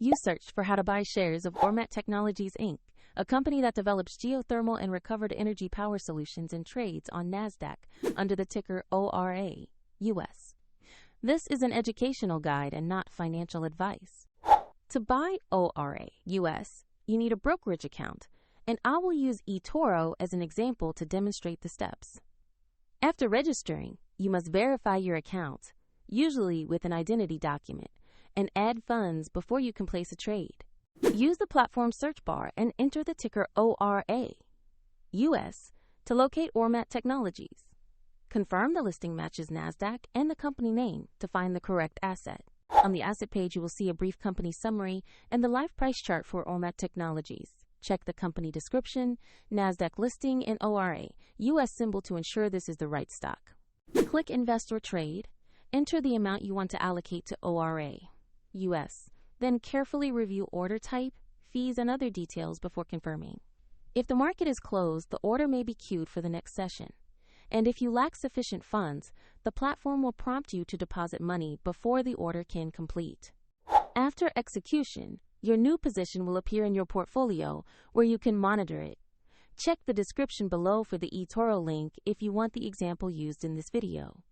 You searched for how to buy shares of Ormat Technologies Inc., a company that develops geothermal and recovered energy power solutions and trades on NASDAQ under the ticker ORA, US. This is an educational guide and not financial advice. To buy ORA, US, you need a brokerage account, and I will use eToro as an example to demonstrate the steps. After registering, you must verify your account, usually with an identity document, and add funds before you can place a trade. Use the platform search bar and enter the ticker ORA, US, to locate Ormat Technologies. Confirm the listing matches NASDAQ and the company name to find the correct asset. On the asset page, you will see a brief company summary and the live price chart for Ormat Technologies. Check the company description, NASDAQ listing, and ORA, US symbol to ensure this is the right stock. Click Invest or Trade. Enter the amount you want to allocate to ORA, US. Then carefully review order type, fees, and other details before confirming. If the market is closed, the order may be queued for the next session. And if you lack sufficient funds, the platform will prompt you to deposit money before the order can complete. After execution, your new position will appear in your portfolio where you can monitor it. Check the description below for the eToro link if you want the example used in this video.